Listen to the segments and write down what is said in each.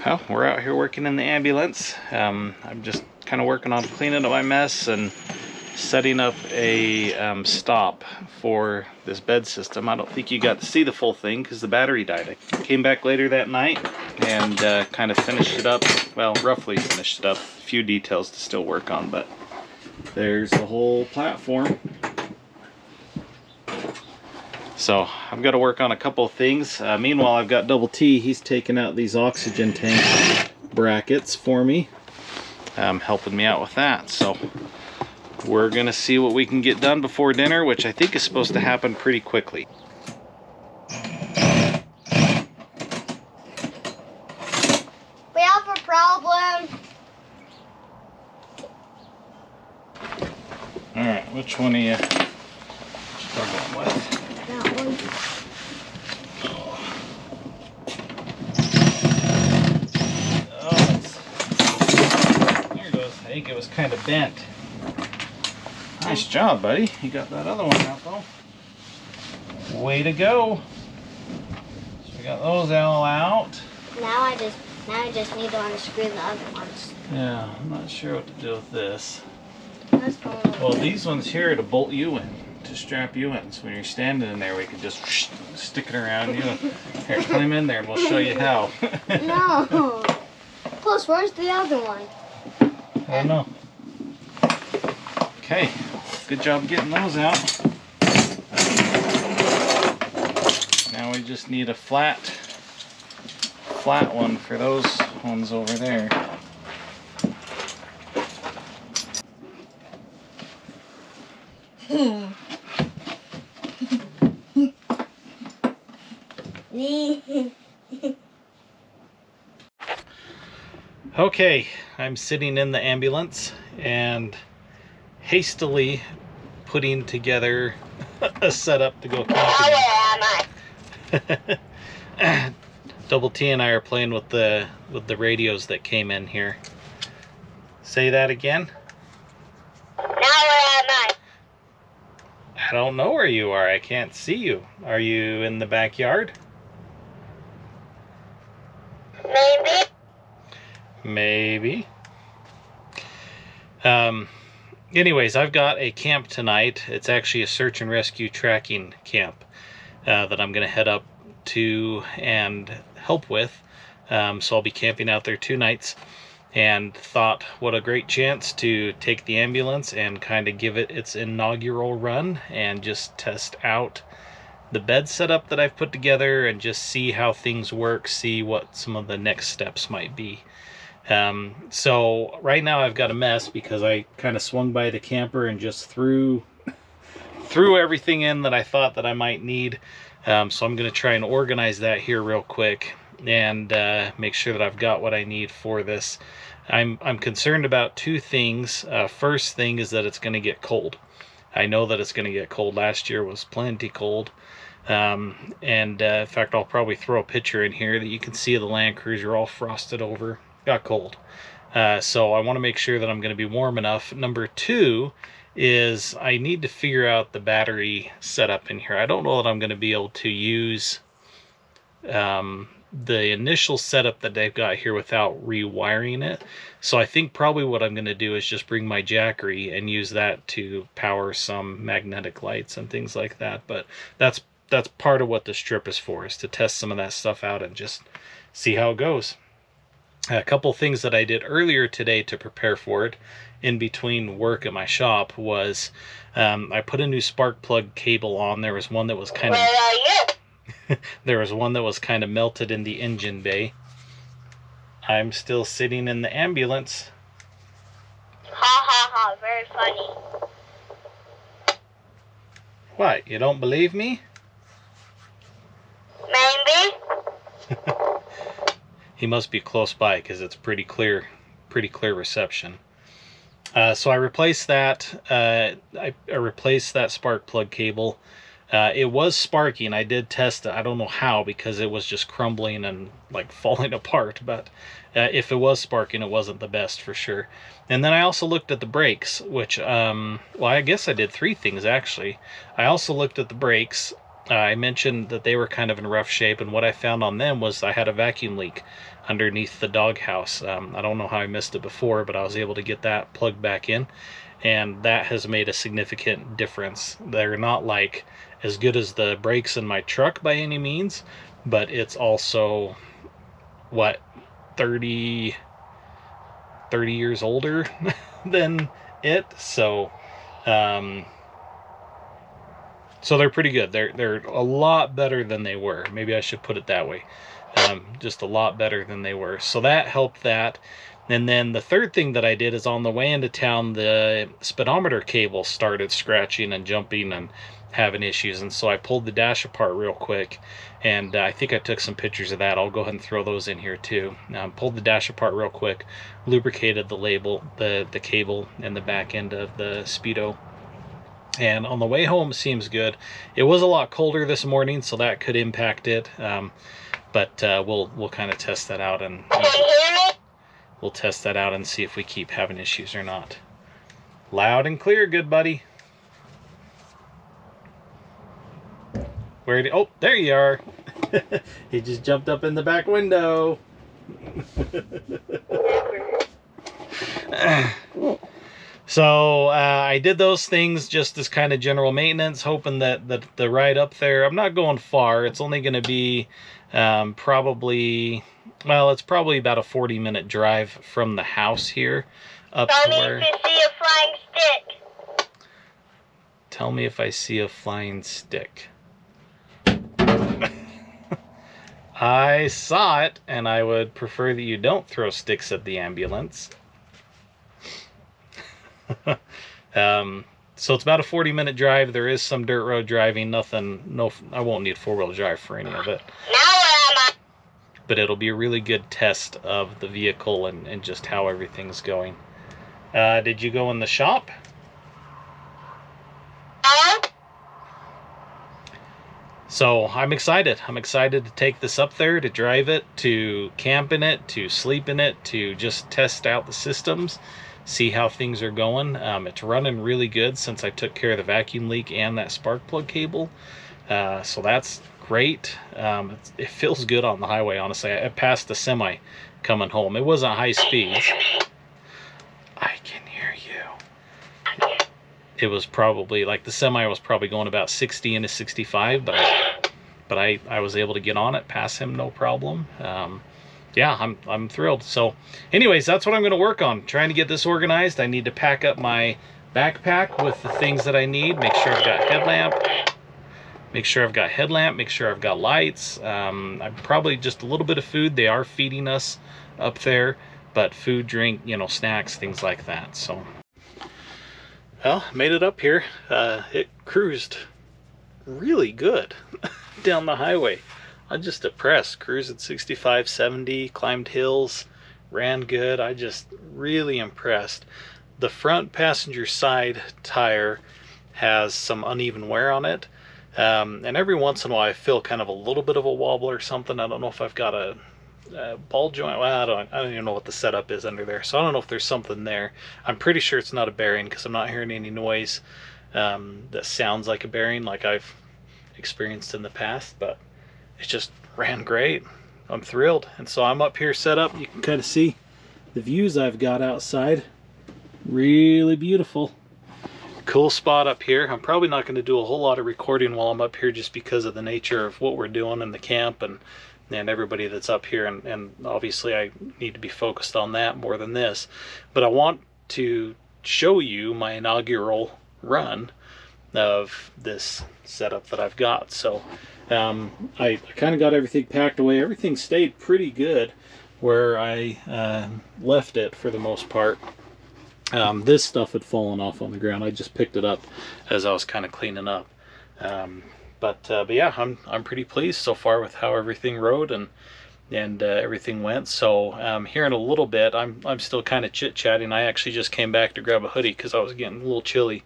Well, we're out here working in the ambulance. I'm just kind of working on cleaning up my mess and setting up a stop for this bed system. I don't think you got to see the full thing because the battery died. I came back later that night and kind of finished it up. Well, roughly finished it up. A few details to still work on, but there's the whole platform. So I've got to work on a couple of things. Meanwhile, I've got Double T. He's taking out these oxygen tank brackets for me, helping me out with that. So we're gonna see what we can get done before dinner, which I think is supposed to happen pretty quickly. We have a problem. All right, which one are you struggling with? That one. Oh, there it goes. I think it was kind of bent. Nice job, buddy. You got that other one out though. Way to go. So we got those all out. Now I just need to unscrew the other ones. Yeah, I'm not sure what to do with this. Let's go. Well, these ones here are to bolt you in, to strap you in. So when you're standing in there, we can just stick it around you. Here, climb in there and we'll show you how. No. Plus, where's the other one? I don't know. Okay, good job getting those out. Now we just need a flat one for those ones over there. Okay, I'm sitting in the ambulance and hastily putting together a setup to go camping. Where am I? Double T and I are playing with the radios that came in here. Say that again. Now where am I? I don't know where you are. I can't see you. Are you in the backyard? Maybe. Maybe. Anyways, I've got a camp tonight. It's actually a search and rescue tracking camp that I'm going to head up to and help with. So I'll be camping out there 2 nights, and thought what a great chance to take the ambulance and kind of give it its inaugural run and just test out the bed setup that I've put together and just see how things work, see what some of the next steps might be. So right now I've got a mess because I kind of swung by the camper and just threw everything in that I thought that I might need. So I'm going to try and organize that here real quick and make sure that I've got what I need for this. I'm concerned about 2 things. First thing is that it's going to get cold. I know that it's going to get cold. Last year was plenty cold. In fact, I'll probably throw a picture in here that you can see of the Land Cruiser all frosted over. Got cold. So I want to make sure that I'm going to be warm enough. Number 2 is I need to figure out the battery setup in here. I don't know that I'm going to be able to use the initial setup that they've got here without rewiring it. So I think probably what I'm going to do is just bring my Jackery and use that to power some magnetic lights and things like that. But that's part of what this trip is for, is to test some of that stuff out and just see how it goes. A couple things that I did earlier today to prepare for it in between work at my shop was I put a new spark plug cable on. There was one that was kind of... Where are you? There was one that was kind of melted in the engine bay. I'm still sitting in the ambulance. Ha ha ha, very funny. What, you don't believe me? Maybe. He must be close by because it's pretty clear reception. So I replaced that. I replaced that spark plug cable. It was sparking. I did test it. I don't know how, because it was just crumbling and like falling apart. But if it was sparking, it wasn't the best for sure. And then I also looked at the brakes, which well, I guess I did 3 things actually. I also looked at the brakes I mentioned that they were kind of in rough shape, and what I found on them was I had a vacuum leak underneath the doghouse. I don't know how I missed it before, but I was able to get that plugged back in, and that has made a significant difference. They're not like as good as the brakes in my truck by any means, but it's also, what, 30 years older than it, so so they're pretty good. They're a lot better than they were. Maybe I should put it that way. Just a lot better than they were. So that helped that. And then the third thing that I did is on the way into town, the speedometer cable started scratching and jumping and having issues. And so I pulled the dash apart real quick. And I think I took some pictures of that. I'll go ahead and throw those in here too. Pulled the dash apart real quick, lubricated the cable and the back end of the Speedo. And on the way home, seems good. It was a lot colder this morning, so that could impact it. But we'll kind of test that out, and we'll test that out and see if we keep having issues or not. Loud and clear, good buddy. Oh, there you are. He just jumped up in the back window. So I did those things just as kind of general maintenance, hoping that the ride up there, I'm not going far. It's only going to be probably, well, it's probably about a 40-minute drive from the house here up to where... Tell me if you see a flying stick. Tell me if I see a flying stick. I saw it, and I would prefer that you don't throw sticks at the ambulance. So it's about a 40-minute drive. There is some dirt road driving, I won't need four-wheel drive for any of it. Now where am I? But it'll be a really good test of the vehicle and just how everything's going. Did you go in the shop? So I'm excited. I'm excited to take this up there, to drive it, to camp in it, to sleep in it, to just test out the systems, see how things are going. It's running really good since I took care of the vacuum leak and that spark plug cable. So that's great. It feels good on the highway, honestly. I passed the semi coming home. It wasn't high speeds. I can hear you. It was probably, like, the semi was probably going about 60 into 65, but I was able to get on it, pass him no problem. Yeah, I'm thrilled. So anyways, that's what I'm going to work on, trying to get this organized. I need to pack up my backpack with the things that I need, make sure I've got headlamp, make sure I've got lights. I'm probably just a little bit of food. They are feeding us up there, but food, drink, you know, snacks, things like that. So, well, made it up here. It cruised really good down the highway. I'm just depressed. Cruised at 65, 70, climbed hills, ran good. I just really impressed. The front passenger side tire has some uneven wear on it. And every once in a while I feel kind of a little bit of a wobble or something. I don't know if I've got a ball joint. Well, I don't even know what the setup is under there. So I don't know if there's something there. I'm pretty sure it's not a bearing because I'm not hearing any noise that sounds like a bearing like I've experienced in the past, but it just ran great. I'm thrilled. And so I'm up here set up. You can kind of see the views I've got outside. Really beautiful. Cool spot up here. I'm probably not going to do a whole lot of recording while I'm up here just because of the nature of what we're doing in the camp and everybody that's up here, and obviously I need to be focused on that more than this. But I want to show you my inaugural run of this setup that I've got. So I kind of got everything packed away. Everything stayed pretty good where I left it for the most part. This stuff had fallen off on the ground. I just picked it up as I was kind of cleaning up. But yeah, I'm pretty pleased so far with how everything rode and everything went. So here in a little bit, I'm still kind of chit-chatting. I actually just came back to grab a hoodie because I was getting a little chilly.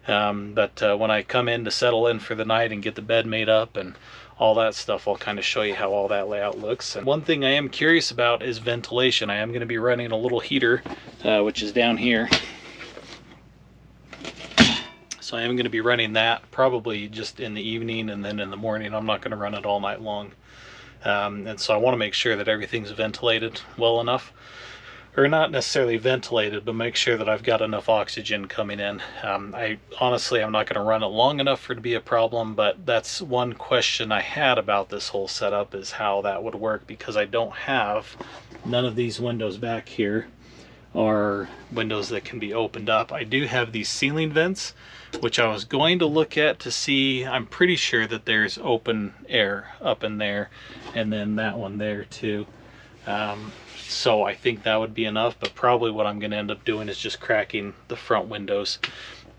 But when I come in to settle in for the night and get the bed made up and all that stuff, I'll kind of show you how all that layout looks. And one thing I am curious about is ventilation. I am going to be running a little heater, which is down here. So I am going to be running that probably just in the evening, and then in the morning I'm not going to run it all night long. And so I want to make sure that everything's ventilated well enough, or not necessarily ventilated, but make sure that I've got enough oxygen coming in. I'm not going to run it long enough for it to be a problem, but that's one question I had about this whole setup, is how that would work, because I don't have, none of these windows back here are windows that can be opened up. I do have these ceiling vents, which I was going to look at to see. I'm pretty sure that there's open air up in there, and then that one there too. So I think that would be enough, but probably what I'm going to end up doing is just cracking the front windows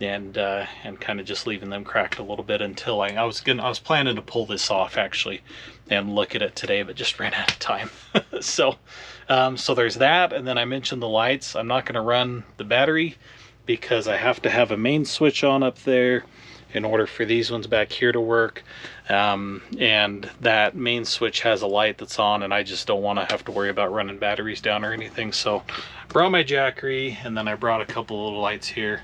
and kind of just leaving them cracked a little bit until I was planning to pull this off actually and look at it today, but just ran out of time. So there's that. And then I mentioned the lights. I'm not going to run the battery because I have to have a main switch on up there in order for these ones back here to work. And that main switch has a light that's on, and I just don't want to have to worry about running batteries down or anything. So I brought my Jackery, and then I brought a couple little lights here,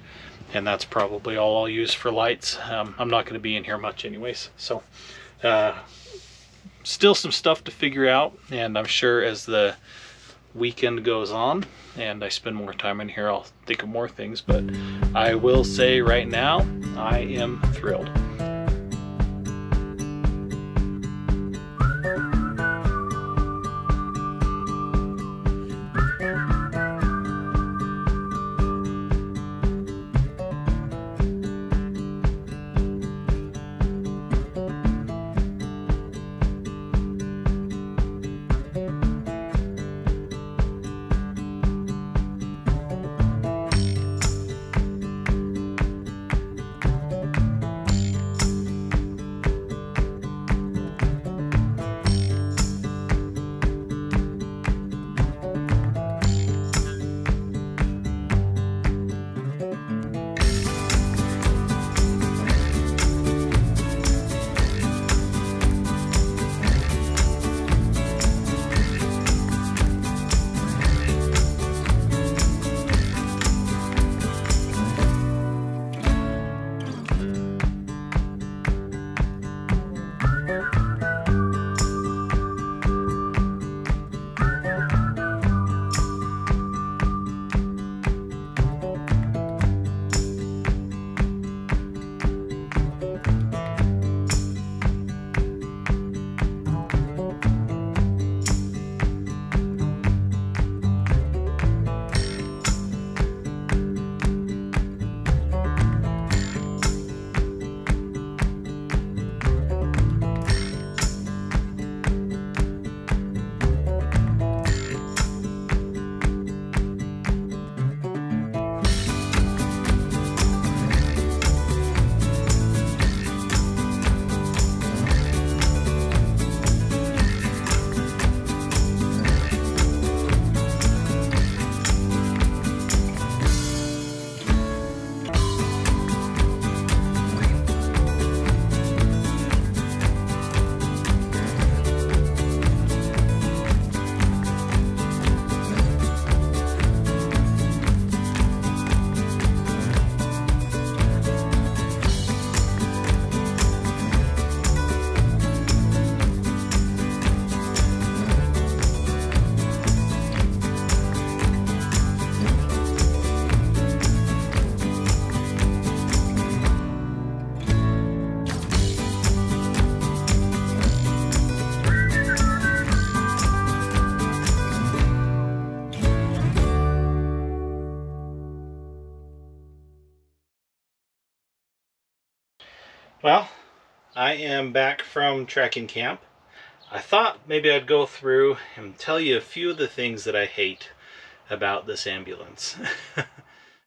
and that's probably all I'll use for lights. I'm not going to be in here much anyways. So still some stuff to figure out, and I'm sure as the weekend goes on and I spend more time in here, I'll think of more things, but I will say right now, I am thrilled. Well, I am back from trekking camp. I thought maybe I'd go through and tell you a few of the things that I hate about this ambulance.